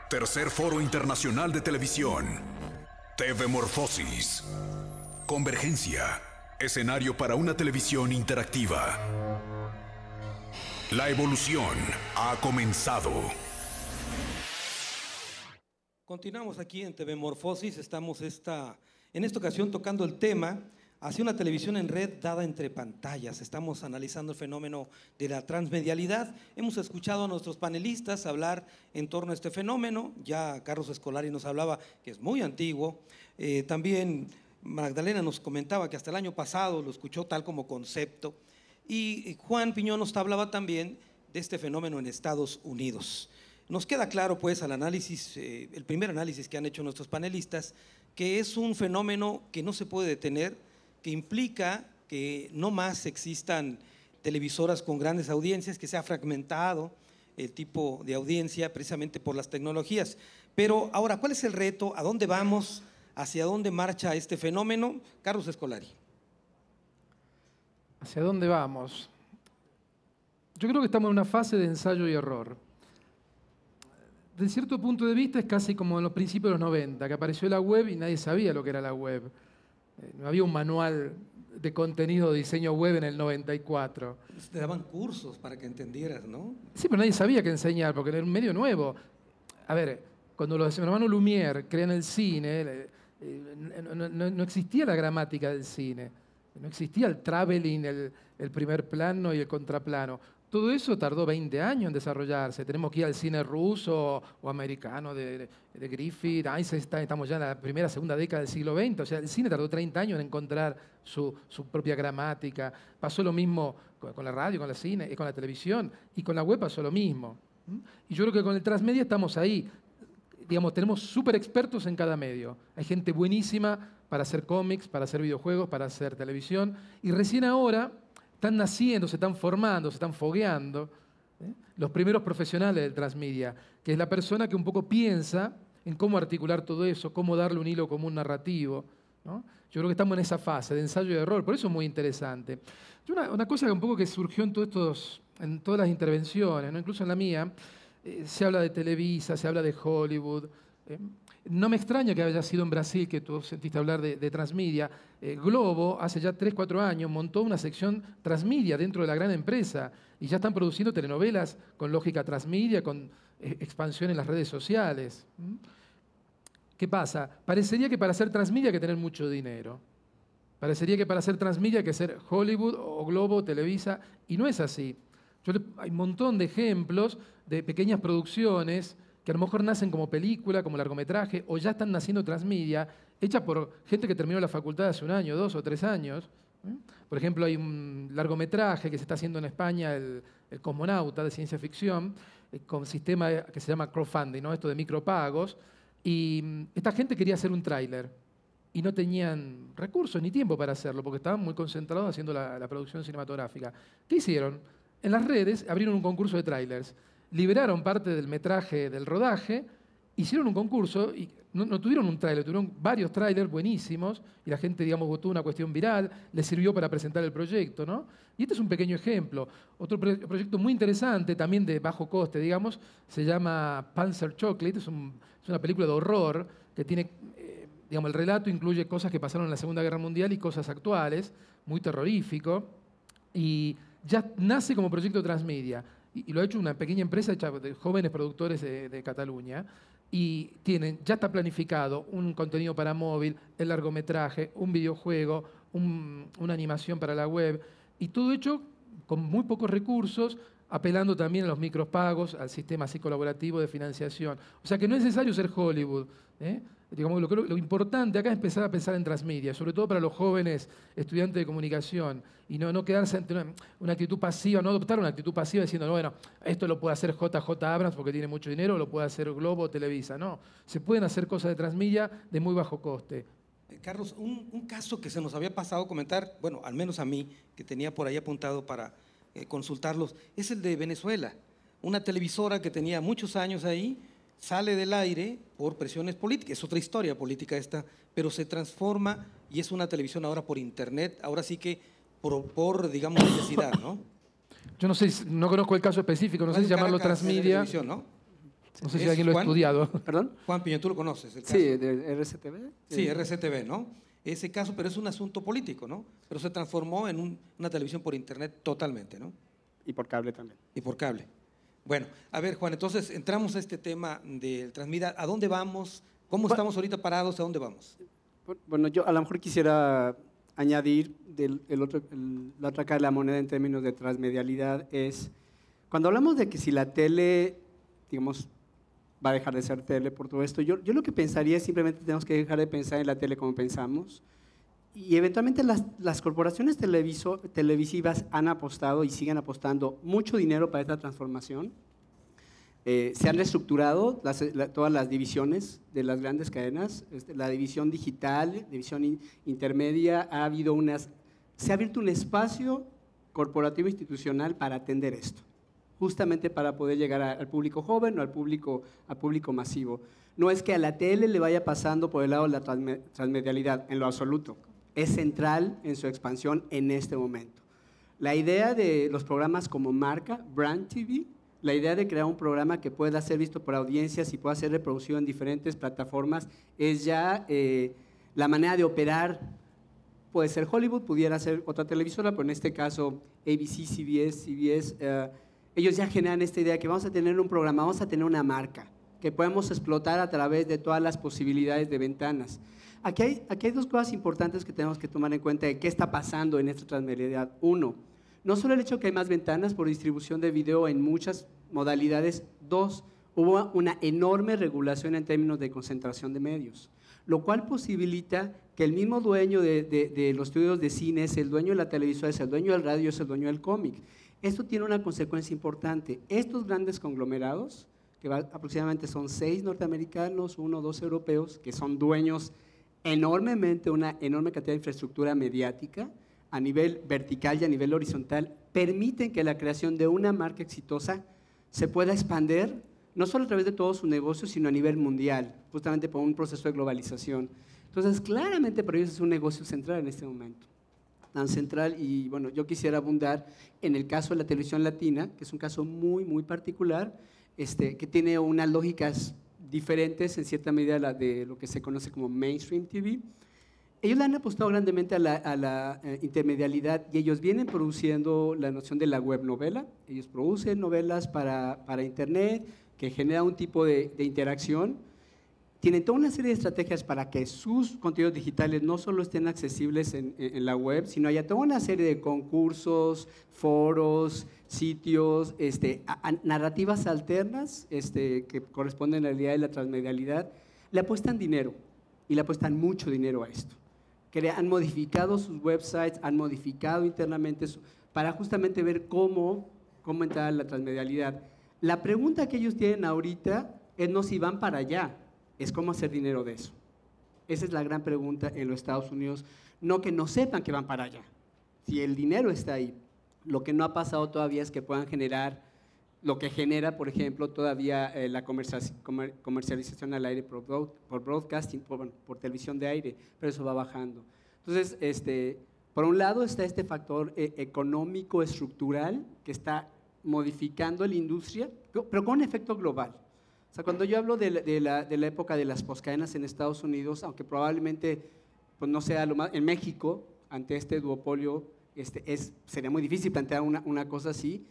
Tercer Foro Internacional de Televisión. TV Morfosis. Convergencia. Escenario para una televisión interactiva. La evolución ha comenzado. Continuamos aquí en TV Morfosis. Estamos en esta ocasión tocando el tema hacia una televisión en red dada entre pantallas. Estamos analizando el fenómeno de la transmedialidad. Hemos escuchado a nuestros panelistas hablar en torno a este fenómeno. Ya Carlos Escolari nos hablaba que es muy antiguo. También Magdalena nos comentaba que hasta el año pasado lo escuchó tal como concepto. Y Juan Piñón nos hablaba también de este fenómeno en Estados Unidos. Nos queda claro, pues, al análisis, el primer análisis que han hecho nuestros panelistas, que es un fenómeno que no se puede detener, que implica que no más existan televisoras con grandes audiencias, que se ha fragmentado el tipo de audiencia precisamente por las tecnologías. Pero ahora, ¿cuál es el reto? ¿A dónde vamos? ¿Hacia dónde marcha este fenómeno? Carlos Escolari. ¿Hacia dónde vamos? Yo creo que estamos en una fase de ensayo y error. Desde cierto punto de vista es casi como en los principios de los 90, que apareció la web y nadie sabía lo que era la web. No había un manual de contenido de diseño web en el 94. Te daban cursos para que entendieras, ¿no? Sí, pero nadie sabía qué enseñar, porque era un medio nuevo. A ver, cuando los hermanos Lumière crean el cine, no existía la gramática del cine. No existía el traveling, el primer plano y el contraplano. Todo eso tardó 20 años en desarrollarse. Tenemos que ir al cine ruso o americano de Griffith. Einstein, estamos ya en la primera, segunda década del siglo XX. O sea, el cine tardó 30 años en encontrar su propia gramática. Pasó lo mismo con la radio, con el cine, con la televisión. Y con la web pasó lo mismo. Y yo creo que con el transmedia estamos ahí. Digamos, tenemos súper expertos en cada medio. Hay gente buenísima para hacer cómics, para hacer videojuegos, para hacer televisión. Y recién ahora están naciendo, se están formando, se están fogueando los primeros profesionales del transmedia, que es la persona que un poco piensa en cómo articular todo eso, cómo darle un hilo común narrativo, ¿no? Yo creo que estamos en esa fase de ensayo y error, por eso es muy interesante. Una cosa que un poco que surgió en todas las intervenciones, ¿no? Incluso en la mía, se habla de Televisa, se habla de Hollywood. No me extraña que haya sido en Brasil que tú sentiste hablar de transmedia. Globo, hace ya 3, 4 años, montó una sección transmedia dentro de la gran empresa y ya están produciendo telenovelas con lógica transmedia, con expansión en las redes sociales. ¿Qué pasa? Parecería que para hacer transmedia hay que tener mucho dinero. Parecería que para hacer transmedia hay que ser Hollywood o Globo, Televisa, y no es así. Hay un montón de ejemplos de pequeñas producciones que a lo mejor nacen como película, como largometraje, o ya están naciendo transmedia, hechas por gente que terminó la facultad hace 1 año, 2 o 3 años. Por ejemplo, hay un largometraje que se está haciendo en España, el Cosmonauta, de ciencia ficción, con sistema que se llama crowdfunding, ¿no? Esto de micropagos, y esta gente quería hacer un tráiler y no tenían recursos ni tiempo para hacerlo, porque estaban muy concentrados haciendo la producción cinematográfica. ¿Qué hicieron? En las redes abrieron un concurso de tráilers. Liberaron parte del metraje del rodaje, hicieron un concurso y no tuvieron un tráiler, tuvieron varios tráilers buenísimos y la gente, digamos, votó una cuestión viral, les sirvió para presentar el proyecto, ¿no? Y este es un pequeño ejemplo. Otro proyecto muy interesante, también de bajo coste, digamos, se llama Panzer Chocolate, es una película de horror que tiene, digamos, el relato incluye cosas que pasaron en la Segunda Guerra Mundial y cosas actuales, muy terrorífico, y ya nace como proyecto transmedia. Y lo ha hecho una pequeña empresa hecha de jóvenes productores de Cataluña, y ya está planificado un contenido para móvil, el largometraje, un videojuego, una animación para la web, y todo hecho con muy pocos recursos, apelando también a los micropagos, al sistema así colaborativo de financiación. O sea que no es necesario ser Hollywood, ¿eh? Digamos, lo importante acá es empezar a pensar en transmedia, sobre todo para los jóvenes estudiantes de comunicación, y no quedarse ante una actitud pasiva, no adoptar una actitud pasiva diciendo, no, bueno, esto lo puede hacer JJ Abrams porque tiene mucho dinero, o lo puede hacer Globo o Televisa. No, se pueden hacer cosas de transmedia de muy bajo coste. Carlos, un caso que se nos había pasado comentar, bueno, al menos a mí, que tenía por ahí apuntado para consultarlos, es el de Venezuela. Una televisora que tenía muchos años ahí, sale del aire por presiones políticas, es otra historia política esta, pero se transforma y es una televisión ahora por internet, ahora sí que por digamos, necesidad, ¿no? Yo no sé, no conozco el caso específico, no sé si llamarlo transmedia. ¿No? No sé si ¿Es alguien lo ha Juan? estudiado. ¿Perdón? Juan Piña, ¿tú lo conoces? El caso? Sí, de RCTV. Sí, RCTV, ¿no? Ese caso, pero es un asunto político, ¿no? Pero se transformó en una televisión por internet totalmente, ¿no? Y por cable también. Y por cable. Bueno, a ver, Juan, entonces entramos a este tema del Transmedia. ¿A dónde vamos? ¿Cómo estamos ahorita parados? ¿A dónde vamos? Bueno, yo a lo mejor quisiera añadir la otra cara de la moneda en términos de transmedialidad es, cuando hablamos de que si la tele, digamos, va a dejar de ser tele por todo esto, yo lo que pensaría es simplemente tenemos que dejar de pensar en la tele como pensamos y eventualmente las corporaciones televisivas han apostado y siguen apostando mucho dinero para esta transformación. Se han reestructurado todas las divisiones de las grandes cadenas, la división digital, división intermedia, se ha abierto un espacio corporativo institucional para atender esto, justamente para poder llegar al público joven o al público masivo. No es que a la tele le vaya pasando por el lado de la transmedialidad, en lo absoluto. Es central en su expansión en este momento. La idea de los programas como marca, Brand TV, la idea de crear un programa que pueda ser visto por audiencias y pueda ser reproducido en diferentes plataformas es ya la manera de operar. Puede ser Hollywood, pudiera ser otra televisora, pero en este caso ABC, CBS, ellos ya generan esta idea de que vamos a tener un programa, vamos a tener una marca que podemos explotar a través de todas las posibilidades de ventanas. Aquí hay dos cosas importantes que tenemos que tomar en cuenta de qué está pasando en esta transmedialidad. Uno, no solo el hecho que hay más ventanas por distribución de video en muchas modalidades. Dos, hubo una enorme regulación en términos de concentración de medios, lo cual posibilita que el mismo dueño de los estudios de cine es el dueño de la televisora, es el dueño del radio, es el dueño del cómic. Esto tiene una consecuencia importante. Estos grandes conglomerados, que aproximadamente son 6 norteamericanos, 1 o 2 europeos, que son dueños una enorme cantidad de infraestructura mediática a nivel vertical y a nivel horizontal, permiten que la creación de una marca exitosa se pueda expandir, no solo a través de todo su negocio, sino a nivel mundial, justamente por un proceso de globalización. Entonces, claramente para ellos es un negocio central en este momento. Tan central, y bueno, yo quisiera abundar en el caso de la televisión latina, que es un caso muy, muy particular, que tiene unas lógicas diferentes en cierta medida de lo que se conoce como mainstream TV. Ellos le han apostado grandemente a la intermedialidad y ellos vienen produciendo la noción de la web novela. Ellos producen novelas para internet que genera un tipo de interacción. Tienen toda una serie de estrategias para que sus contenidos digitales no solo estén accesibles en la web, sino haya toda una serie de concursos, foros, sitios, narrativas alternas que corresponden a la idea de la transmedialidad. Le apuestan dinero y le apuestan mucho dinero a esto. Han modificado sus websites, han modificado internamente para justamente ver cómo entrar a la transmedialidad. La pregunta que ellos tienen ahorita es no si van para allá, es cómo hacer dinero de eso. Esa es la gran pregunta en los Estados Unidos, no que no sepan que van para allá. Si el dinero está ahí, lo que no ha pasado todavía es que puedan generar lo que genera, por ejemplo, todavía la comercialización al aire por broadcasting, por televisión de aire, pero eso va bajando. Entonces, por un lado está este factor económico, estructural, que está modificando la industria, pero con un efecto global. O sea, cuando yo hablo de la época de las poscadenas en Estados Unidos, aunque probablemente pues no sea lo más, en México, ante este duopolio, sería muy difícil plantear una cosa así.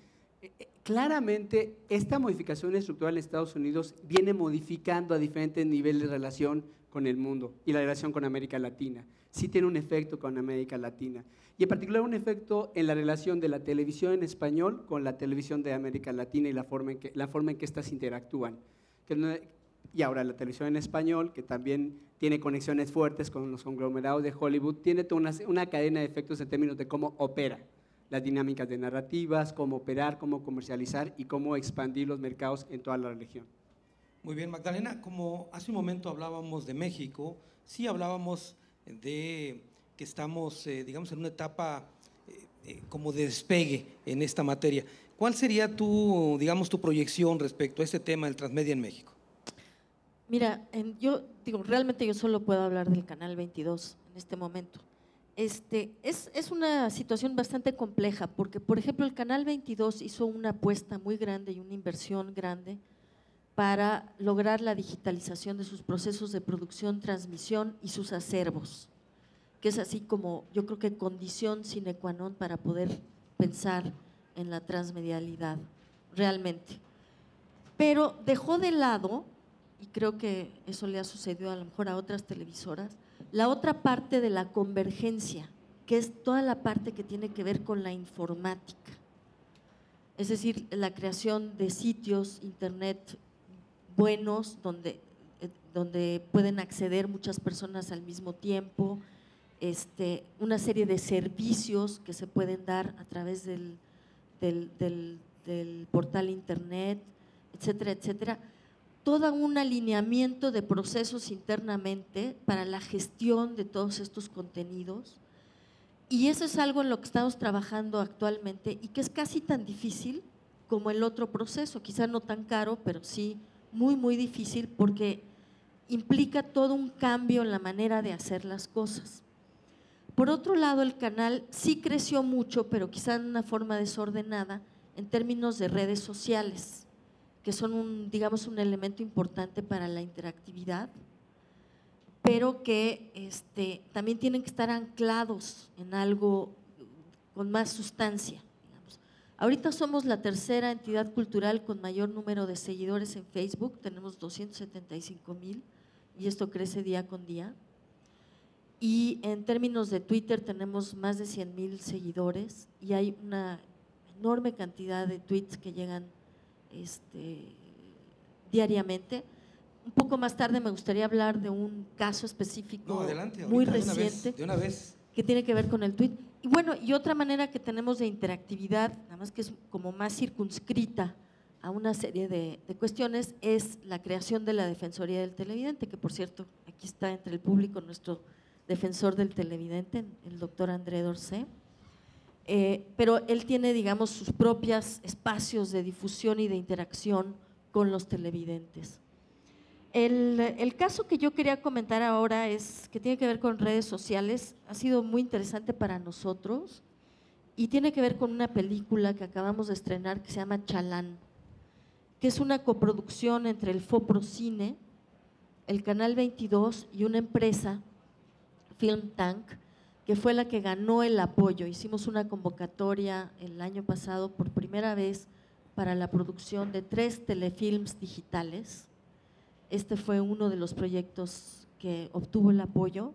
Claramente, esta modificación estructural en Estados Unidos viene modificando a diferentes niveles de relación con el mundo y la relación con América Latina. Sí tiene un efecto con América Latina. Y en particular un efecto en la relación de la televisión en español con la televisión de América Latina y la forma en que estas interactúan. Y ahora la televisión en español, que también tiene conexiones fuertes con los conglomerados de Hollywood, tiene toda una cadena de efectos en términos de cómo opera las dinámicas de narrativas, cómo operar, cómo comercializar y cómo expandir los mercados en toda la región. Muy bien, Magdalena, como hace un momento hablábamos de México, sí hablábamos de que estamos, digamos, en una etapa como de despegue en esta materia. ¿Cuál sería tu proyección respecto a este tema del transmedia en México? Mira, realmente yo solo puedo hablar del Canal 22 en este momento. Es una situación bastante compleja porque, por ejemplo, el Canal 22 hizo una apuesta muy grande y una inversión grande para lograr la digitalización de sus procesos de producción, transmisión y sus acervos, que es así como yo creo que condición sine qua non para poder pensar en la transmedialidad realmente. Pero dejó de lado, y creo que eso le ha sucedido a lo mejor a otras televisoras, la otra parte de la convergencia, que es toda la parte que tiene que ver con la informática. Es decir, la creación de sitios, internet buenos, donde pueden acceder muchas personas al mismo tiempo, una serie de servicios que se pueden dar a través del portal internet, etcétera, etcétera. Todo un alineamiento de procesos internamente para la gestión de todos estos contenidos. Y eso es algo en lo que estamos trabajando actualmente y que es casi tan difícil como el otro proceso, quizá no tan caro, pero sí muy, muy difícil porque implica todo un cambio en la manera de hacer las cosas. Por otro lado, el canal sí creció mucho, pero quizá en una forma desordenada en términos de redes sociales, que son digamos, un elemento importante para la interactividad, pero que también tienen que estar anclados en algo con más sustancia. Digamos. Ahorita somos la tercera entidad cultural con mayor número de seguidores en Facebook, tenemos 275,000 y esto crece día con día. Y en términos de Twitter tenemos más de 100,000 seguidores y hay una enorme cantidad de tweets que llegan diariamente. Un poco más tarde me gustaría hablar de un caso específico adelante, muy ahorita, reciente de una vez. que tiene que ver con el tweet. Y bueno, y otra manera que tenemos de interactividad, nada más que es como más circunscrita a una serie de cuestiones, es la creación de la Defensoría del Televidente, que por cierto, aquí está entre el público nuestro defensor del televidente, el doctor André Dorcé. Pero él tiene, digamos, sus propios espacios de difusión y de interacción con los televidentes. El caso que yo quería comentar ahora es que tiene que ver con redes sociales, ha sido muy interesante para nosotros y tiene que ver con una película que acabamos de estrenar que se llama Chalán, que es una coproducción entre el FOPROCINE, el Canal 22 y una empresa, Film Tank, que fue la que ganó el apoyo. Hicimos una convocatoria el año pasado por primera vez para la producción de 3 telefilms digitales. Este fue uno de los proyectos que obtuvo el apoyo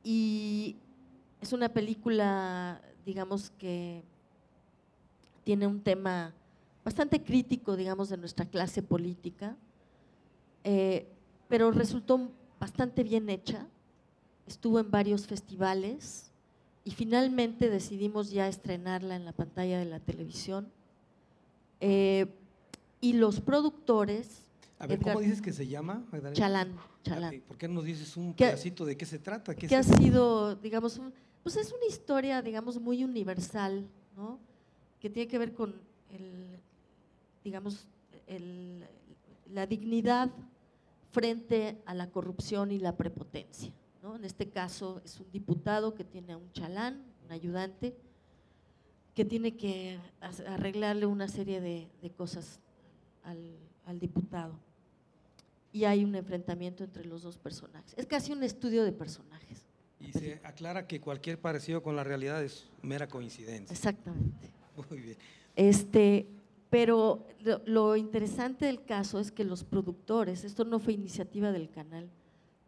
y es una película, digamos, que tiene un tema bastante crítico, digamos, de nuestra clase política, pero resultó bastante bien hecha, estuvo en varios festivales y finalmente decidimos ya estrenarla en la pantalla de la televisión. Y los productores… A ver, ¿cómo dices que se llama, Magdalena? Chalán, Chalán. ¿Por qué no nos dices un pedacito de qué se trata? Que ha sido, digamos, pues es una historia, digamos, muy universal, ¿no? Que tiene que ver con digamos, la dignidad frente a la corrupción y la prepotencia, ¿no? En este caso es un diputado que tiene a un chalán, un ayudante, que tiene que arreglarle una serie de cosas al diputado. Y hay un enfrentamiento entre los dos personajes. Es casi un estudio de personajes. Y se aclara que cualquier parecido con la realidad es mera coincidencia. Exactamente. Muy bien. Pero lo interesante del caso es que los productores, esto no fue iniciativa del canal,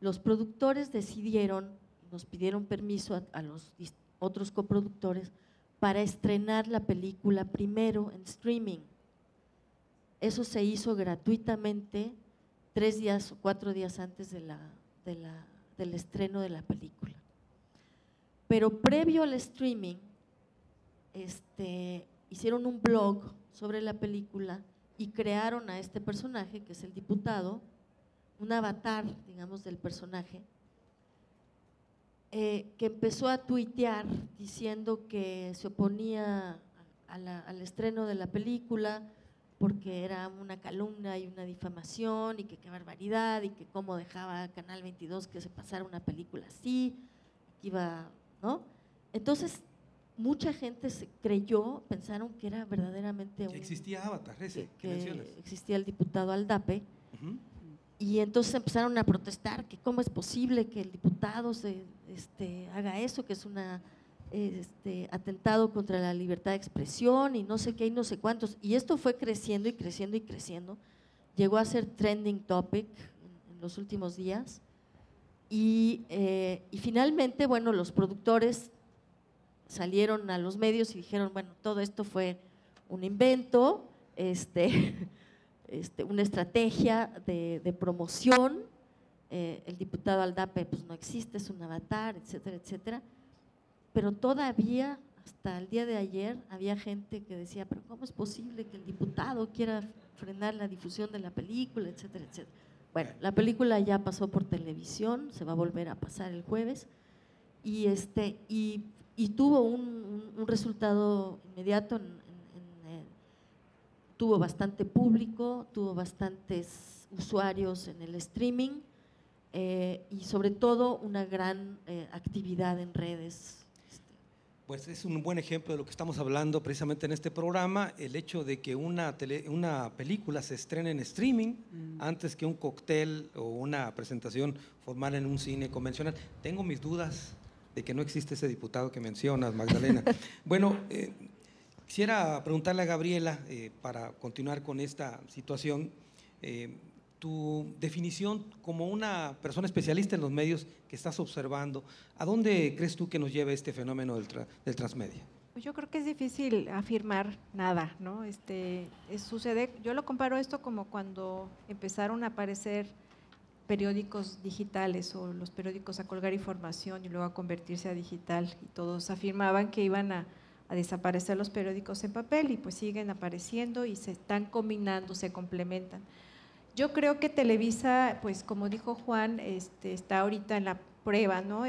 los productores decidieron, nos pidieron permiso a los otros coproductores para estrenar la película primero en streaming. Eso se hizo gratuitamente 3 días o 4 días antes del estreno de la película. Pero previo al streaming, hicieron un blog sobre la película y crearon a este personaje, que es el diputado, un avatar, digamos, del personaje, que empezó a tuitear diciendo que se oponía al estreno de la película porque era una calumnia y una difamación y que qué barbaridad y que cómo dejaba Canal 22 que se pasara una película así, que iba, ¿no? Entonces, mucha gente se creyó, pensaron que era verdaderamente Que existía Avatar, ese que mencionas. existía el diputado Aldape. Ujú. Y entonces empezaron a protestar que cómo es posible que el diputado haga eso, que es un atentado contra la libertad de expresión y no sé qué y no sé cuántos. Y esto fue creciendo y creciendo y creciendo. Llegó a ser trending topic en los últimos días. Y finalmente, bueno, los productores salieron a los medios y dijeron, bueno, todo esto fue un invento, una estrategia de promoción, el diputado Aldape pues no existe, es un avatar, etcétera, etcétera, pero todavía hasta el día de ayer había gente que decía, pero ¿cómo es posible que el diputado quiera frenar la difusión de la película, etcétera, etcétera? Bueno, la película ya pasó por televisión, se va a volver a pasar el jueves y tuvo un resultado inmediato, tuvo bastante público, tuvo bastantes usuarios en el streaming y sobre todo una gran actividad en redes. Pues es un buen ejemplo de lo que estamos hablando precisamente en este programa, el hecho de que una película se estrene en streaming antes que un cóctel o una presentación formal en un cine convencional. Tengo mis dudas de que no existe ese diputado que mencionas, Magdalena. Bueno, quisiera preguntarle a Gabriela, para continuar con esta situación, tu definición como una persona especialista en los medios que estás observando, ¿a dónde crees tú que nos lleva este fenómeno del transmedia? Pues yo creo que es difícil afirmar nada, ¿no? Sucede, yo lo comparo esto como cuando empezaron a aparecer periódicos digitales o los periódicos a colgar información y luego a convertirse a digital y todos afirmaban que iban a desaparecer los periódicos en papel y pues siguen apareciendo y se están combinando, se complementan. Yo creo que Televisa, pues como dijo Juan, está ahorita en la prueba, ¿no?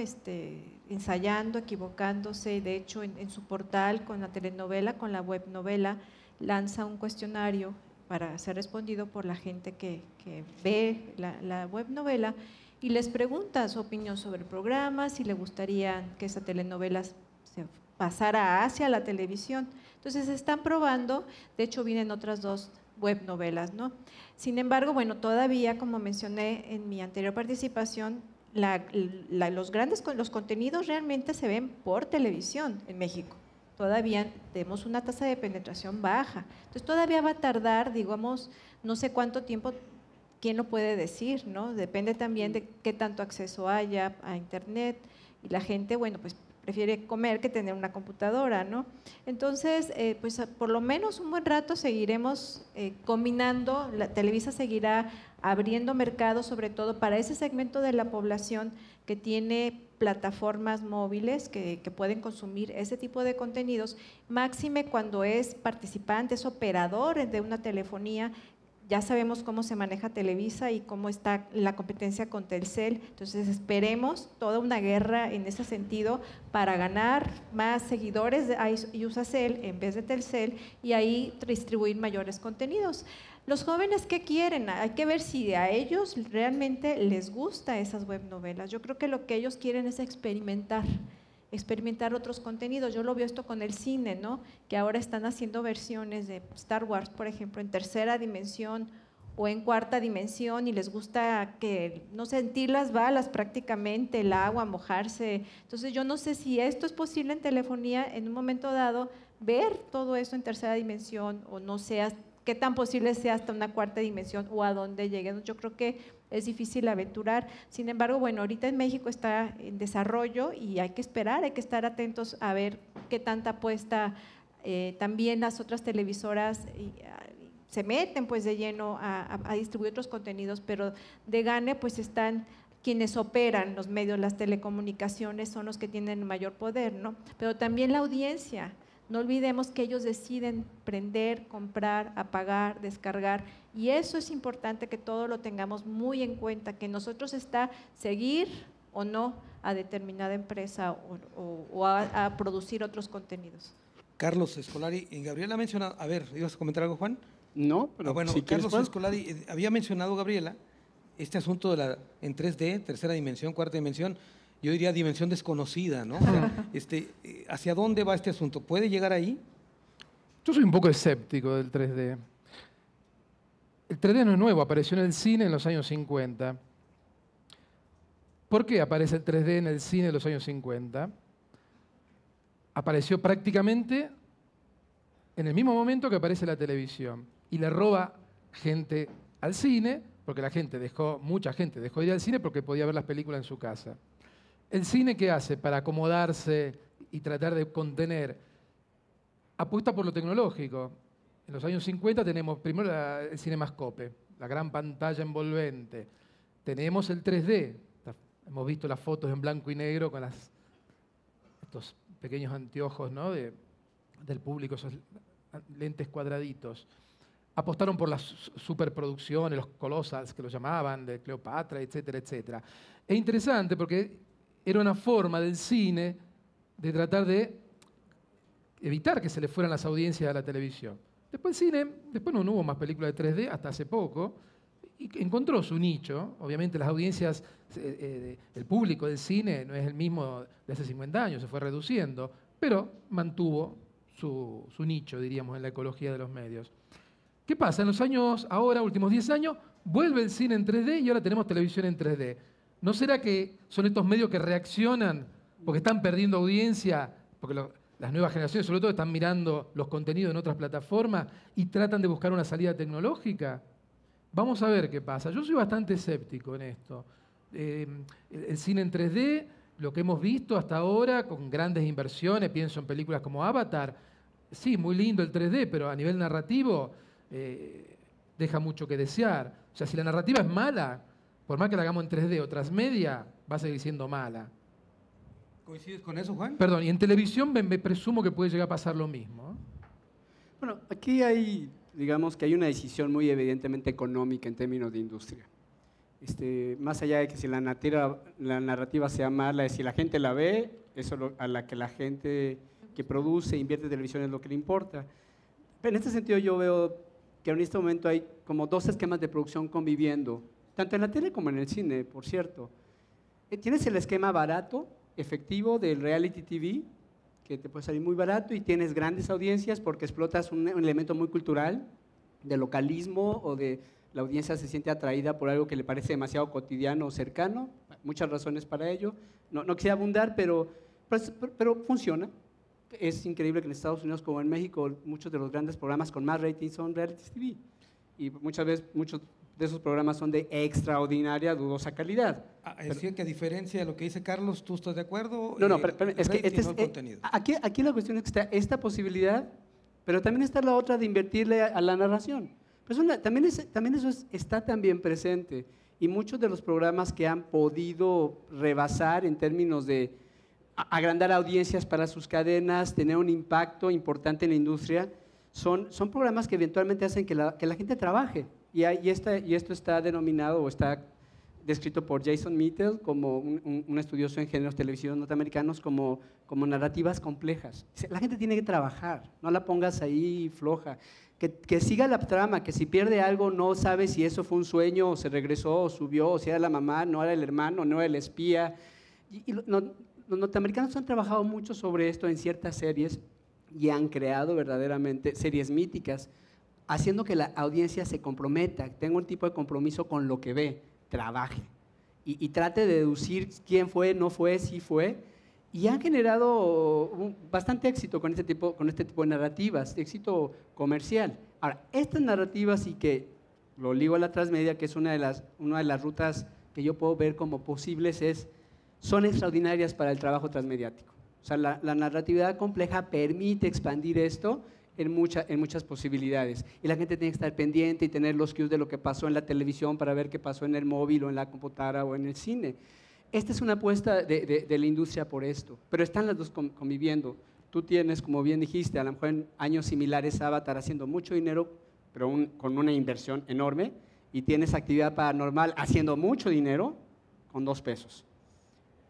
Ensayando, equivocándose, de hecho en su portal con la telenovela, con la web novela, lanza un cuestionario para ser respondido por la gente que ve la web novela y les pregunta su opinión sobre el programa, si le gustaría que esa telenovela se pasara hacia la televisión. Entonces se están probando, de hecho vienen otras dos web novelas, ¿no? Sin embargo, bueno, todavía, como mencioné en mi anterior participación, los contenidos realmente se ven por televisión en México. Todavía tenemos una tasa de penetración baja. Entonces todavía va a tardar, digamos, no sé cuánto tiempo, quién lo puede decir, ¿no? Depende también de qué tanto acceso haya a internet y la gente, bueno, pues prefiere comer que tener una computadora, ¿no? Entonces, pues por lo menos un buen rato seguiremos combinando, la Televisa seguirá abriendo mercados, sobre todo para ese segmento de la población que tiene plataformas móviles que pueden consumir ese tipo de contenidos, máxime cuando es participante, es operador de una telefonía. Ya sabemos cómo se maneja Televisa y cómo está la competencia con Telcel, entonces esperemos toda una guerra en ese sentido para ganar más seguidores de Iusacell en vez de Telcel y ahí distribuir mayores contenidos. Los jóvenes, ¿qué quieren? Hay que ver si a ellos realmente les gusta esas web novelas. Yo creo que lo que ellos quieren es experimentar otros contenidos. Yo lo veo esto con el cine, ¿no? Que ahora están haciendo versiones de Star Wars, por ejemplo, en tercera dimensión o en cuarta dimensión y les gusta que no sentir las balas prácticamente, el agua, mojarse. Entonces yo no sé si esto es posible en telefonía en un momento dado, ver todo eso en tercera dimensión o no sé qué tan posible sea hasta una cuarta dimensión o a dónde lleguen. Yo creo que es difícil aventurar. Sin embargo, bueno, ahorita en México está en desarrollo y hay que esperar, hay que estar atentos a ver qué tanta apuesta también las otras televisoras se meten pues de lleno a distribuir otros contenidos, pero de gane pues están quienes operan los medios, las telecomunicaciones son los que tienen mayor poder, ¿no? Pero también la audiencia. No olvidemos que ellos deciden prender, comprar, apagar, descargar y eso es importante que todo lo tengamos muy en cuenta, que nosotros está seguir o no a determinada empresa o a producir otros contenidos. Carlos Escolari, Gabriela ha mencionado, a ver, ¿ibas a comentar algo, Juan? No, pero bueno, si Carlos quieres, Escolari, había mencionado, Gabriela, este asunto en 3D, tercera dimensión, cuarta dimensión, yo diría dimensión desconocida, ¿no? O sea, ¿hacia dónde va este asunto? ¿Puede llegar ahí? Yo soy un poco escéptico del 3D. El 3D no es nuevo, apareció en el cine en los años 50. ¿Por qué aparece el 3D en el cine en los años 50? Apareció prácticamente en el mismo momento que aparece la televisión y le roba gente al cine, porque mucha gente dejó de ir al cine porque podía ver las películas en su casa. ¿El cine qué hace para acomodarse y tratar de contener? Apuesta por lo tecnológico. En los años 50 tenemos primero el cinemascope, la gran pantalla envolvente. Tenemos el 3D. Hemos visto las fotos en blanco y negro con estos pequeños anteojos, ¿no? del público, esos lentes cuadraditos. Apostaron por las superproducciones, los colossals que lo llamaban, de Cleopatra, etcétera, etcétera. Es interesante porque era una forma del cine de tratar de evitar que se le fueran las audiencias a la televisión. Después no hubo más películas de 3D hasta hace poco, y encontró su nicho. Obviamente las audiencias, el público del cine no es el mismo de hace 50 años, se fue reduciendo, pero mantuvo su nicho, diríamos, en la ecología de los medios. ¿Qué pasa? En los años, ahora, últimos 10 años, vuelve el cine en 3D y ahora tenemos televisión en 3D. ¿No será que son estos medios que reaccionan porque están perdiendo audiencia, porque las nuevas generaciones sobre todo están mirando los contenidos en otras plataformas y tratan de buscar una salida tecnológica? Vamos a ver qué pasa. Yo soy bastante escéptico en esto. El cine en 3D, lo que hemos visto hasta ahora, con grandes inversiones, pienso en películas como Avatar, sí, muy lindo el 3D, pero a nivel narrativo deja mucho que desear. O sea, si la narrativa es mala, por más que la hagamos en 3D o transmedia, va a seguir siendo mala. ¿Coincides con eso, Juan? Perdón, y en televisión me presumo que puede llegar a pasar lo mismo. Bueno, aquí digamos que hay una decisión muy evidentemente económica en términos de industria. Más allá de que si la narrativa sea mala, si la gente la ve, eso a la que la gente que produce, invierte en televisión es lo que le importa. Pero en este sentido yo veo que en este momento hay como dos esquemas de producción conviviendo, tanto en la tele como en el cine, por cierto. Tienes el esquema barato, efectivo del reality TV, que te puede salir muy barato y tienes grandes audiencias porque explotas un elemento muy cultural, de localismo o de la audiencia se siente atraída por algo que le parece demasiado cotidiano o cercano, muchas razones para ello. No quisiera abundar, pero funciona. Es increíble que en Estados Unidos como en México muchos de los grandes programas con más rating son reality TV y muchas veces muchos de esos programas son de extraordinaria, dudosa calidad. Es decir, que a diferencia de lo que dice Carlos, ¿tú estás de acuerdo? No, pero es que contenido. Aquí la cuestión es que está esta posibilidad, pero también está la otra de invertirle a la narración. Pues también eso está también presente y muchos de los programas que han podido rebasar en términos de agrandar audiencias para sus cadenas, tener un impacto importante en la industria, son programas que eventualmente hacen que la gente trabaje. Y esto está denominado o está descrito por Jason Mitchell, como un estudioso en géneros televisivos norteamericanos, como narrativas complejas. La gente tiene que trabajar, no la pongas ahí floja. Que siga la trama, que si pierde algo no sabe si eso fue un sueño, o se regresó, o subió, o si era la mamá, no era el hermano, no era el espía. Los norteamericanos han trabajado mucho sobre esto en ciertas series y han creado verdaderamente series míticas, haciendo que la audiencia se comprometa, tenga un tipo de compromiso con lo que ve, trabaje y trate de deducir quién fue, no fue, sí fue, y han generado bastante éxito con este tipo de narrativas, éxito comercial. Ahora, estas narrativas, y que lo ligo a la transmedia, que es una de las rutas que yo puedo ver como posibles, son extraordinarias para el trabajo transmediático. O sea, la narratividad compleja permite expandir esto en muchas posibilidades. Y la gente tiene que estar pendiente y tener los cues de lo que pasó en la televisión para ver qué pasó en el móvil o en la computadora o en el cine. Esta es una apuesta de la industria por esto, pero están las dos conviviendo. Tú tienes, como bien dijiste, a lo mejor en años similares Avatar haciendo mucho dinero, pero con una inversión enorme, y tienes Actividad Paranormal haciendo mucho dinero con 2 pesos.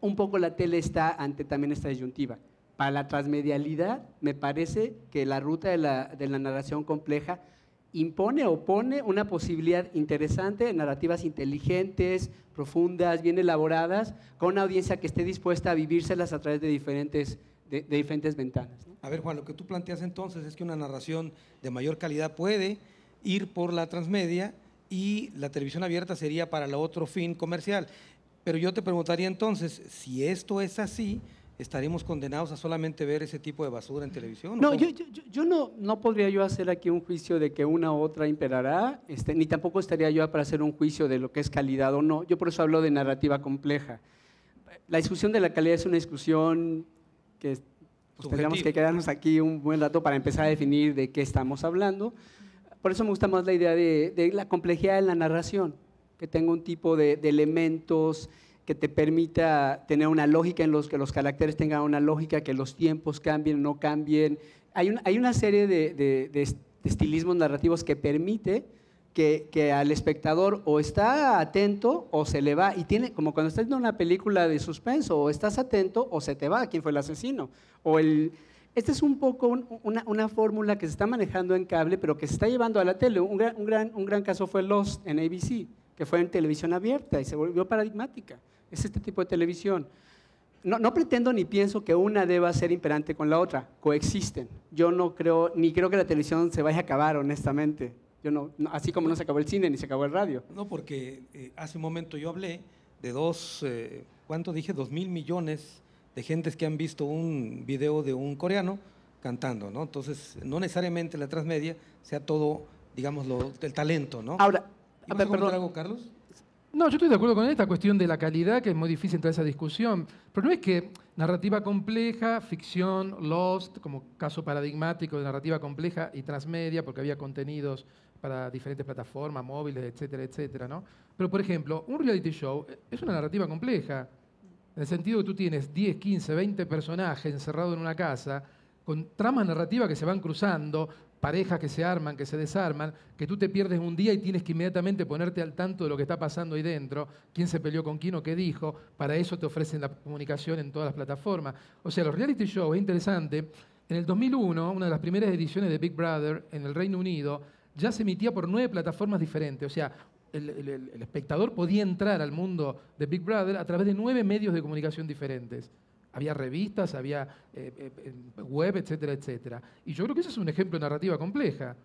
Un poco la tele está ante también esta disyuntiva. Para la transmedialidad, me parece que la ruta de la narración compleja impone o pone una posibilidad interesante de narrativas inteligentes, profundas, bien elaboradas, con una audiencia que esté dispuesta a vivírselas a través de diferentes ventanas, ¿no? A ver, Juan, lo que tú planteas entonces es que una narración de mayor calidad puede ir por la transmedia y la televisión abierta sería para el otro fin comercial. Pero yo te preguntaría entonces, si esto es así, ¿estaremos condenados a solamente ver ese tipo de basura en televisión? No, yo no podría yo hacer aquí un juicio de que una u otra imperará, ni tampoco estaría yo para hacer un juicio de lo que es calidad o no. Yo por eso hablo de narrativa compleja. La discusión de la calidad es una discusión que pues, tendríamos que quedarnos aquí un buen rato para empezar a definir de qué estamos hablando. Por eso me gusta más la idea de la complejidad de la narración, que tenga un tipo de elementos que te permita tener una lógica en los que los caracteres tengan una lógica, que los tiempos cambien o no cambien. Hay una serie de estilismos narrativos que permite que al espectador o está atento o se le va. Y tiene, como cuando estás viendo una película de suspenso, o estás atento o se te va quién fue el asesino. Esta es un poco una fórmula que se está manejando en cable, pero que se está llevando a la tele. Un gran caso fue Lost en ABC, que fue en televisión abierta y se volvió paradigmática. Es este tipo de televisión. No pretendo ni pienso que una deba ser imperante con la otra, coexisten. Yo no creo, ni creo que la televisión se vaya a acabar, honestamente. Así como no se acabó el cine ni se acabó el radio. No, porque hace un momento yo hablé de ¿cuánto dije? 2.000 millones de gentes que han visto un video de un coreano cantando, ¿no? Entonces, no necesariamente la transmedia sea todo, digamos, el talento, ¿no? Ahora, ¿ibas a comentar algo, Carlos? No, yo estoy de acuerdo con esta cuestión de la calidad, que es muy difícil entrar a esa discusión, pero no es que narrativa compleja, ficción, Lost, como caso paradigmático de narrativa compleja y transmedia, porque había contenidos para diferentes plataformas, móviles, etcétera, etcétera, ¿no? Pero, por ejemplo, un reality show es una narrativa compleja, en el sentido que tú tienes 10, 15, 20 personajes encerrados en una casa, con tramas narrativas que se van cruzando, parejas que se arman, que se desarman, que tú te pierdes un día y tienes que inmediatamente ponerte al tanto de lo que está pasando ahí dentro, quién se peleó con quién o qué dijo, para eso te ofrecen la comunicación en todas las plataformas. O sea, los reality shows, es interesante, en el 2001, una de las primeras ediciones de Big Brother en el Reino Unido, ya se emitía por 9 plataformas diferentes, o sea, el espectador podía entrar al mundo de Big Brother a través de 9 medios de comunicación diferentes. Había revistas, había web, etcétera, etcétera. Y yo creo que ese es un ejemplo de narrativa compleja.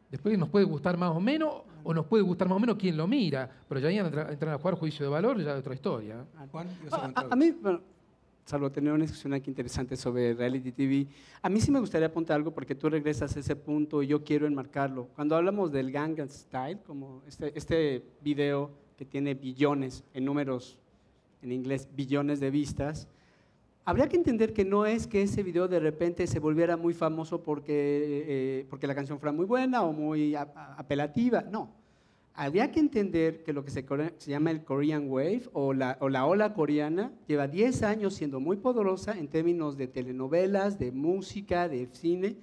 Después nos puede gustar más o menos, o nos puede gustar más o menos quien lo mira, pero ya entran a jugar juicio de valor, ya es otra historia. Juan, ¿ibas a comentar algo? A mí, bueno, salvo tener una discusión aquí interesante sobre reality TV, a mí sí me gustaría apuntar algo porque tú regresas a ese punto y yo quiero enmarcarlo. Cuando hablamos del Gangnam Style, como este video que tiene billones, en números en inglés, billones de vistas, habría que entender que no es que ese video de repente se volviera muy famoso porque la canción fuera muy buena o muy apelativa, no. Habría que entender que lo que se llama el Korean Wave o la ola coreana lleva 10 años siendo muy poderosa en términos de telenovelas, de música, de cine,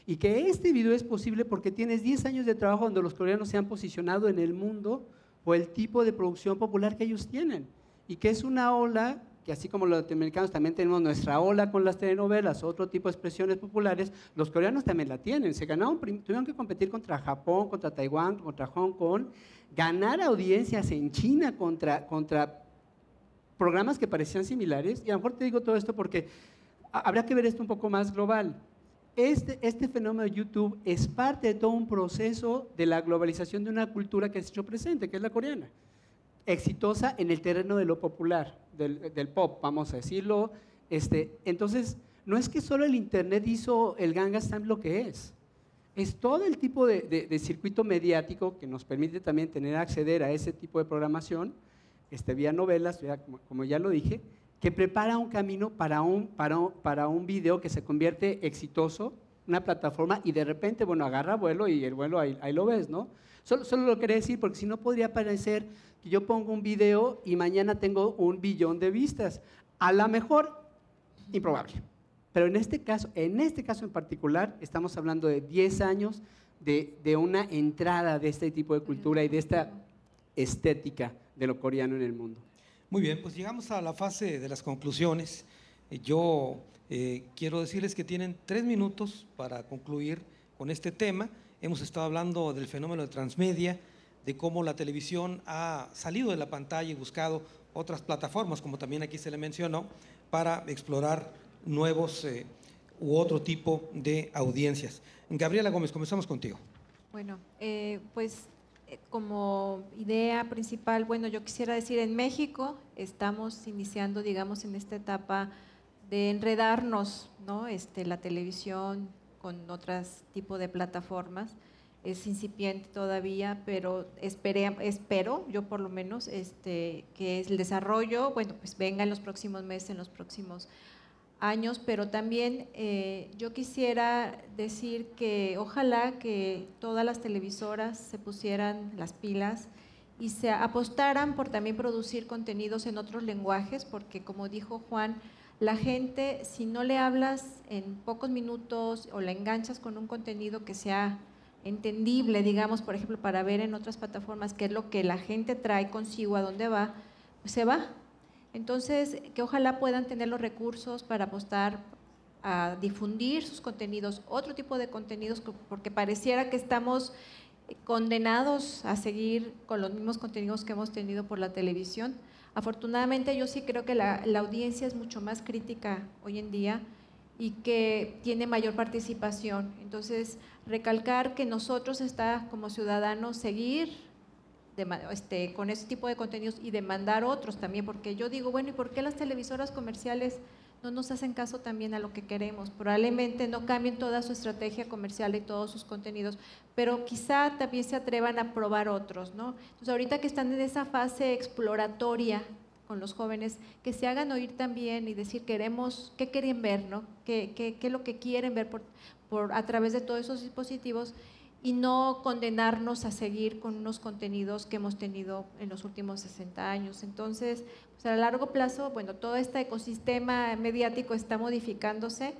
y que este video es posible porque tienes 10 años de trabajo donde los coreanos se han posicionado en el mundo por el tipo de producción popular que ellos tienen, y que es una ola que así como los latinoamericanos también tenemos nuestra ola con las telenovelas, otro tipo de expresiones populares, los coreanos también la tienen. Tuvieron que competir contra Japón, contra Taiwán, contra Hong Kong, ganar audiencias en China contra programas que parecían similares. Y a lo mejor te digo todo esto porque habría que ver esto un poco más global. Este fenómeno de YouTube es parte de todo un proceso de la globalización de una cultura que se ha hecho presente, que es la coreana. Exitosa en el terreno de lo popular, del pop, vamos a decirlo. Entonces, no es que solo el Internet hizo el Gangnam Style lo que es todo el tipo de circuito mediático que nos permite también acceder a ese tipo de programación, vía novelas, como ya lo dije, que prepara un camino para un video que se convierte exitoso, una plataforma, y de repente, bueno, agarra vuelo y el vuelo ahí lo ves, ¿no? Solo lo quería decir porque si no podría parecer que yo pongo un video y mañana tengo 1 billón de vistas. A lo mejor, improbable. Pero en este caso en particular, estamos hablando de 10 años de una entrada de este tipo de cultura y de esta estética de lo coreano en el mundo. Muy bien, pues llegamos a la fase de las conclusiones. Yo quiero decirles que tienen 3 minutos para concluir con este tema. Hemos estado hablando del fenómeno de transmedia, de cómo la televisión ha salido de la pantalla y buscado otras plataformas, como también aquí se le mencionó, para explorar nuevos u otro tipo de audiencias. Gabriela Gómez, comenzamos contigo. Bueno, como idea principal, bueno, yo quisiera decir, en México estamos iniciando, digamos, en esta etapa de enredarnos, ¿no? La televisión con otros tipos de plataformas. Es incipiente todavía, pero espero, yo por lo menos, que el desarrollo, bueno, pues venga en los próximos meses, en los próximos años, pero también yo quisiera decir que ojalá que todas las televisoras se pusieran las pilas y se apostaran por también producir contenidos en otros lenguajes, porque como dijo Juan, la gente, si no le hablas en pocos minutos o la enganchas con un contenido que sea entendible, digamos, por ejemplo, para ver en otras plataformas qué es lo que la gente trae consigo, a dónde va, pues se va. Entonces, que ojalá puedan tener los recursos para apostar a difundir sus contenidos, otro tipo de contenidos, porque pareciera que estamos condenados a seguir con los mismos contenidos que hemos tenido por la televisión. Afortunadamente, yo sí creo que la audiencia es mucho más crítica hoy en día y que tiene mayor participación. Entonces, recalcar que nosotros como ciudadanos seguir con ese tipo de contenidos y demandar otros también, porque yo digo, bueno, ¿y por qué las televisoras comerciales no nos hacen caso también a lo que queremos? Probablemente no cambien toda su estrategia comercial y todos sus contenidos, pero quizá también se atrevan a probar otros, ¿no? Entonces, ahorita que están en esa fase exploratoria con los jóvenes, que se hagan oír también y decir, qué quieren ver, ¿no? ¿Qué es lo que quieren ver a través de todos esos dispositivos? Y no condenarnos a seguir con unos contenidos que hemos tenido en los últimos 60 años. Entonces, pues a largo plazo, bueno, todo este ecosistema mediático está modificándose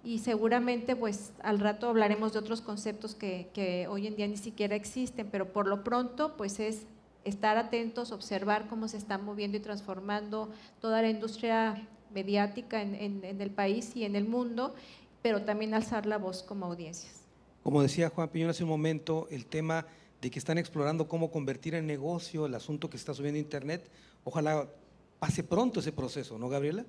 y seguramente pues al rato hablaremos de otros conceptos que hoy en día ni siquiera existen, pero por lo pronto pues es estar atentos, observar cómo se está moviendo y transformando toda la industria mediática en el país y en el mundo, pero también alzar la voz como audiencias. Como decía Juan Piñón hace un momento, el tema de que están explorando cómo convertir en negocio el asunto que se está subiendo a internet, ojalá pase pronto ese proceso, ¿no, Gabriela?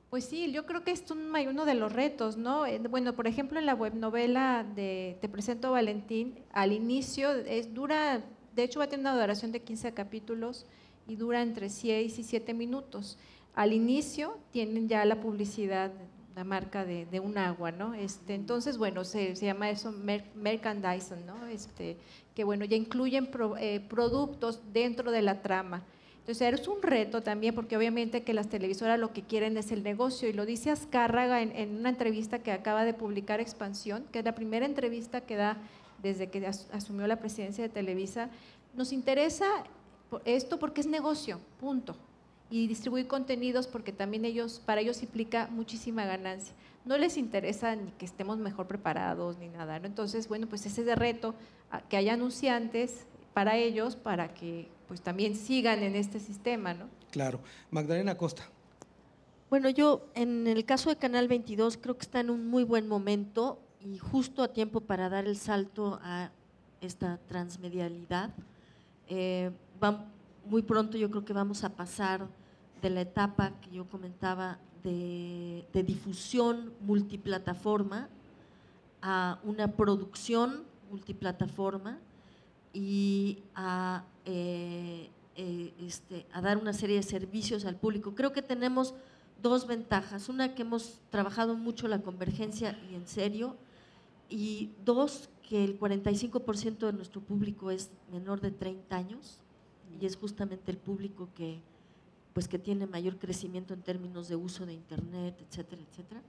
Pues sí, yo creo que es uno de los retos, ¿no? Bueno, por ejemplo, en la webnovela de Te presento a Valentín, al inicio dura, de hecho va a tener una duración de 15 capítulos y dura entre 6 y 7 minutos. Al inicio tienen ya la publicidad, la marca de un agua, ¿no? Entonces, bueno, se llama eso merchandising, ¿no? Que bueno, ya incluyen productos dentro de la trama. Entonces, es un reto también, porque obviamente que las televisoras lo que quieren es el negocio, y lo dice Azcárraga en una entrevista que acaba de publicar Expansión, que es la primera entrevista que da desde que asumió la presidencia de Televisa. Nos interesa esto porque es negocio, punto. Y distribuir contenidos porque también para ellos implica muchísima ganancia. No les interesa ni que estemos mejor preparados ni nada, ¿no? Entonces, bueno, pues ese es el reto, que haya anunciantes para ellos, para que pues también sigan en este sistema, ¿no? Claro. Magdalena Costa. Bueno, yo en el caso de Canal 22 creo que está en un muy buen momento y justo a tiempo para dar el salto a esta transmedialidad. Muy pronto yo creo que vamos a pasar de la etapa que yo comentaba de difusión multiplataforma a una producción multiplataforma y a dar una serie de servicios al público. Creo que tenemos dos ventajas, una que hemos trabajado mucho la convergencia y en serio, y dos, que el 45% de nuestro público es menor de 30 años y es justamente el público que tiene mayor crecimiento en términos de uso de internet, etcétera, etcétera.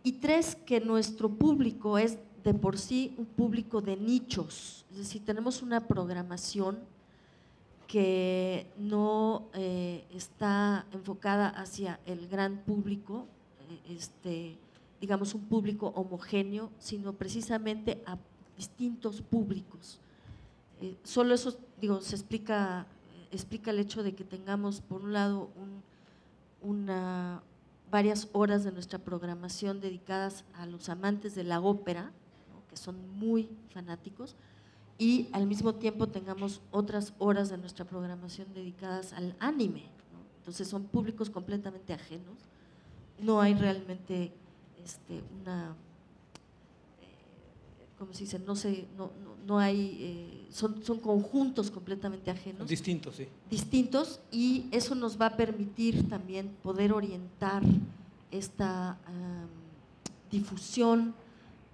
Y tres, que nuestro público es de por sí un público de nichos, es decir, tenemos una programación que no está enfocada hacia el gran público, digamos un público homogéneo, sino precisamente a distintos públicos. Solo eso, digo, se explica el hecho de que tengamos, por un lado, varias horas de nuestra programación dedicadas a los amantes de la ópera, ¿no? que son muy fanáticos, y al mismo tiempo tengamos otras horas de nuestra programación dedicadas al anime, ¿no? Entonces son públicos completamente ajenos, no hay realmente una, ¿cómo se dice? No hay, son conjuntos completamente ajenos. Distintos, sí. Distintos, y eso nos va a permitir también poder orientar esta difusión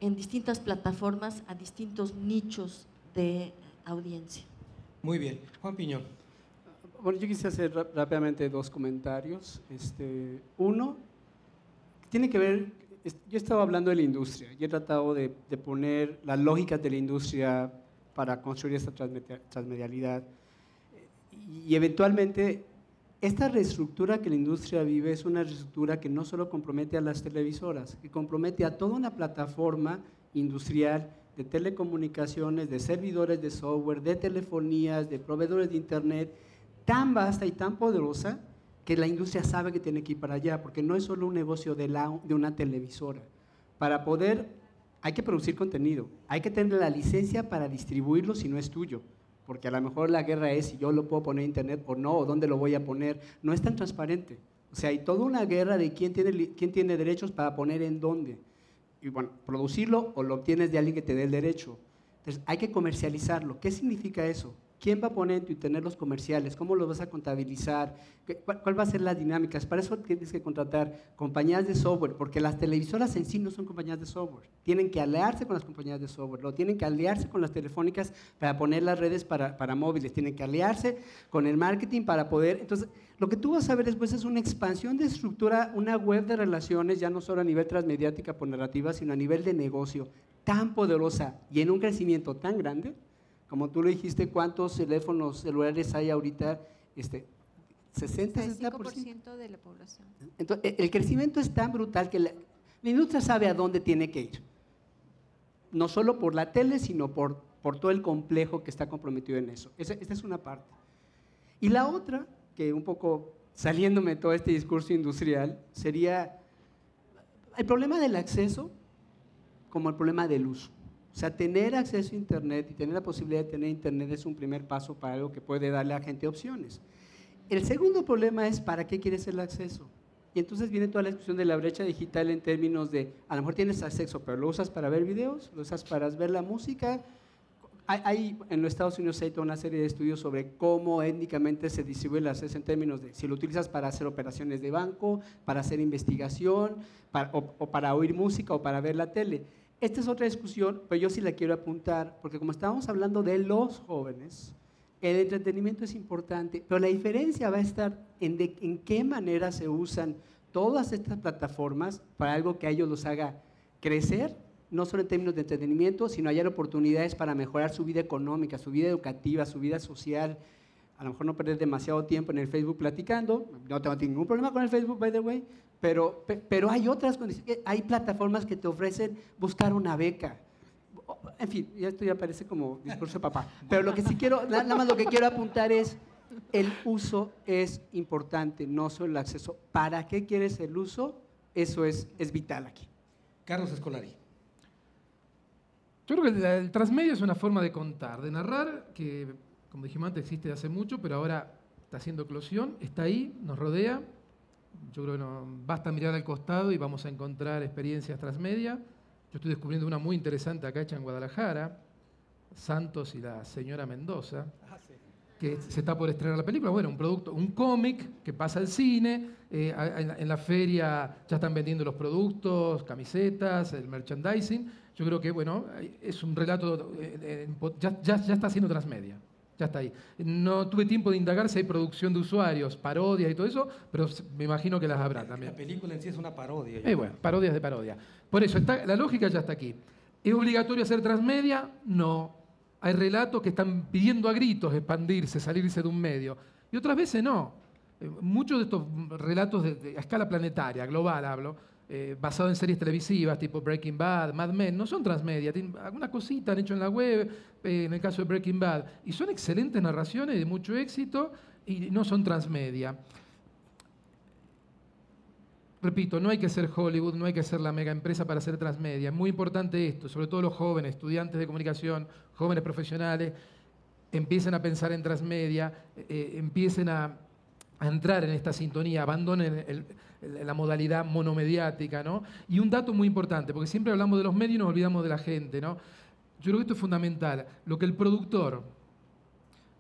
en distintas plataformas a distintos nichos de audiencia. Muy bien. Juan Piñón. Bueno, yo quisiera hacer rápidamente dos comentarios. Uno, tiene que ver, yo estaba hablando de la industria y he tratado de poner las lógicas de la industria para construir esta transmedialidad. Y eventualmente, esta reestructura que la industria vive es una reestructura que no solo compromete a las televisoras, que compromete a toda una plataforma industrial de telecomunicaciones, de servidores de software, de telefonías, de proveedores de internet, tan vasta y tan poderosa que la industria sabe que tiene que ir para allá, porque no es solo un negocio de una televisora. Para poder, hay que producir contenido, hay que tener la licencia para distribuirlo si no es tuyo, porque a lo mejor la guerra es si yo lo puedo poner en internet o no, o dónde lo voy a poner, no es tan transparente. O sea, hay toda una guerra de quién tiene derechos para poner en dónde. Y bueno, producirlo o lo obtienes de alguien que te dé el derecho. Entonces, hay que comercializarlo. ¿Qué significa eso? ¿Quién va a poner en tu internet los comerciales? ¿Cómo los vas a contabilizar? ¿Cuál va a ser las dinámicas? Para eso tienes que contratar compañías de software, porque las televisoras en sí no son compañías de software. Tienen que aliarse con las compañías de software, tienen que aliarse con las telefónicas para poner las redes para móviles, tienen que aliarse con el marketing para poder… Entonces, lo que tú vas a ver después es una expansión de estructura, una web de relaciones, ya no solo a nivel transmediática por narrativa, sino a nivel de negocio, tan poderosa y en un crecimiento tan grande. Como tú lo dijiste, ¿cuántos teléfonos celulares hay ahorita? 60, 65% de la población. Entonces, el crecimiento es tan brutal que la industria sabe a dónde tiene que ir. No solo por la tele, sino por todo el complejo que está comprometido en eso. Esta es una parte. Y la otra, que un poco saliéndome de todo este discurso industrial, sería el problema del acceso como el problema del uso. O sea, tener acceso a internet y tener la posibilidad de tener internet es un primer paso para algo que puede darle a la gente opciones. El segundo problema es ¿para qué quieres el acceso? Y entonces viene toda la discusión de la brecha digital en términos de, a lo mejor tienes acceso, pero lo usas para ver videos, lo usas para ver la música. En los Estados Unidos hay toda una serie de estudios sobre cómo étnicamente se distribuye el acceso en términos de si lo utilizas para hacer operaciones de banco, para hacer investigación, o para oír música o para ver la tele. Esta es otra discusión, pero yo sí la quiero apuntar, porque como estábamos hablando de los jóvenes, el entretenimiento es importante, pero la diferencia va a estar en qué manera se usan todas estas plataformas para algo que a ellos los haga crecer, no solo en términos de entretenimiento, sino hallar oportunidades para mejorar su vida económica, su vida educativa, su vida social. A lo mejor no perder demasiado tiempo en el Facebook platicando, no tengo ningún problema con el Facebook, by the way, pero hay otras condiciones, hay plataformas que te ofrecen buscar una beca. En fin, esto ya parece como discurso de papá. Pero lo que sí quiero, nada más lo que quiero apuntar es, el uso es importante, no solo el acceso. ¿Para qué quieres el uso? Eso es vital aquí. Carlos Escolari. Yo creo que el transmedia es una forma de contar, de narrar, que como dijimos antes existe de hace mucho, pero ahora está haciendo eclosión, está ahí, nos rodea. Yo creo que no, basta mirar al costado y vamos a encontrar experiencias transmedia. Yo estoy descubriendo una muy interesante acá hecha en Guadalajara, Santos y la señora Mendoza, que se está por estrenar la película. Bueno, un producto, un cómic que pasa al cine, en la feria ya están vendiendo los productos, camisetas, el merchandising. Yo creo que, bueno, es un relato, ya está haciendo transmedia. Ya está ahí. No tuve tiempo de indagar si hay producción de usuarios, parodias y todo eso, pero me imagino que las habrá también. La película en sí es una parodia. Bueno, parodias de parodia. Por eso, la lógica ya está aquí. ¿Es obligatorio hacer transmedia? No. Hay relatos que están pidiendo a gritos expandirse, salirse de un medio. Y otras veces no. Muchos de estos relatos a escala planetaria, global hablo, basados en series televisivas tipo Breaking Bad, Mad Men, no son transmedia. Tienen alguna cosita han hecho en la web, en el caso de Breaking Bad. Y son excelentes narraciones de mucho éxito y no son transmedia. repito, no hay que ser Hollywood, no hay que ser la mega empresa para hacer transmedia. Es muy importante esto, sobre todo los jóvenes, estudiantes de comunicación, jóvenes profesionales, empiecen a pensar en transmedia, empiecen a entrar en esta sintonía, abandonen la modalidad monomediática, ¿no? Y un dato muy importante, porque siempre hablamos de los medios y nos olvidamos de la gente, ¿no? Yo creo que esto es fundamental. Lo que el productor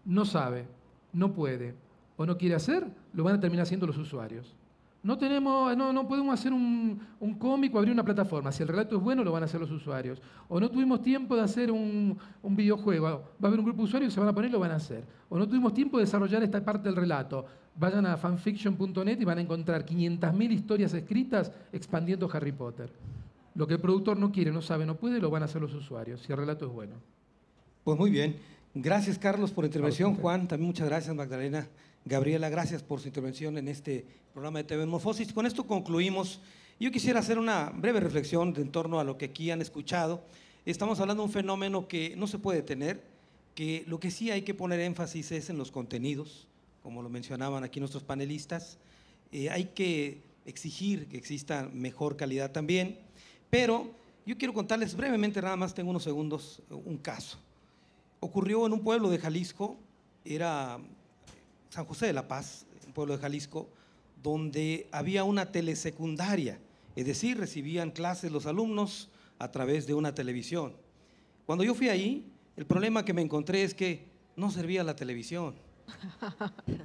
no sabe, no puede o no quiere hacer, lo van a terminar haciendo los usuarios. No podemos hacer un cómic o abrir una plataforma. Si el relato es bueno, lo van a hacer los usuarios. O no tuvimos tiempo de hacer un videojuego. Va a haber un grupo de usuarios, se van a poner y lo van a hacer. O no tuvimos tiempo de desarrollar esta parte del relato. Vayan a fanfiction.net y van a encontrar 500.000 historias escritas expandiendo Harry Potter. Lo que el productor no quiere, no sabe, no puede, lo van a hacer los usuarios, si el relato es bueno. Pues muy bien. Gracias, Carlos, por la intervención. Juan, también muchas gracias, Magdalena. Gabriela, gracias por su intervención en este programa de TV Morfosis. Con esto concluimos. Yo quisiera hacer una breve reflexión en torno a lo que aquí han escuchado. Estamos hablando de un fenómeno que no se puede detener, que lo que sí hay que poner énfasis es en los contenidos, como lo mencionaban aquí nuestros panelistas. Hay que exigir que exista mejor calidad también, pero yo quiero contarles brevemente, nada más tengo unos segundos, un caso. Ocurrió en un pueblo de Jalisco, era San José de la Paz, un pueblo de Jalisco, donde había una telesecundaria, es decir, recibían clases los alumnos a través de una televisión. Cuando yo fui ahí, el problema que me encontré es que no servía la televisión,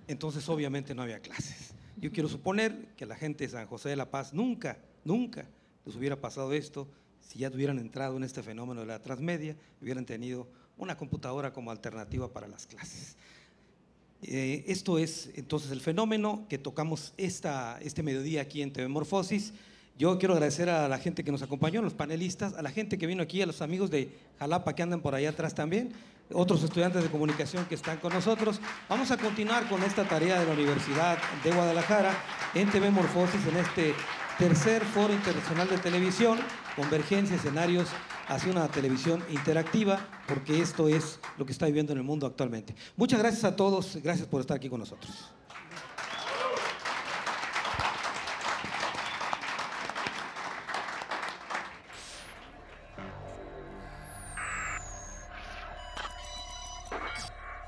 entonces obviamente no había clases. Yo quiero suponer que a la gente de San José de la Paz nunca les hubiera pasado esto si ya hubieran entrado en este fenómeno de la transmedia, hubieran tenido una computadora como alternativa para las clases. Esto es entonces el fenómeno que tocamos este mediodía aquí en TV Morfosis. Yo quiero agradecer a la gente que nos acompañó, a los panelistas, a la gente que vino aquí, a los amigos de Jalapa que andan por allá atrás también, otros estudiantes de comunicación que están con nosotros. Vamos a continuar con esta tarea de la Universidad de Guadalajara en TV Morfosis, en este tercer Foro Internacional de Televisión, Convergencia, Escenarios hacia una televisión interactiva, porque esto es lo que está viviendo en el mundo actualmente. Muchas gracias a todos, gracias por estar aquí con nosotros.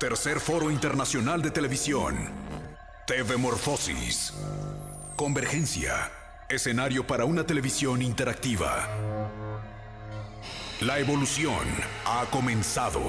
Tercer Foro Internacional de Televisión. TV Morfosis. Convergencia. Escenario para una televisión interactiva. La evolución ha comenzado.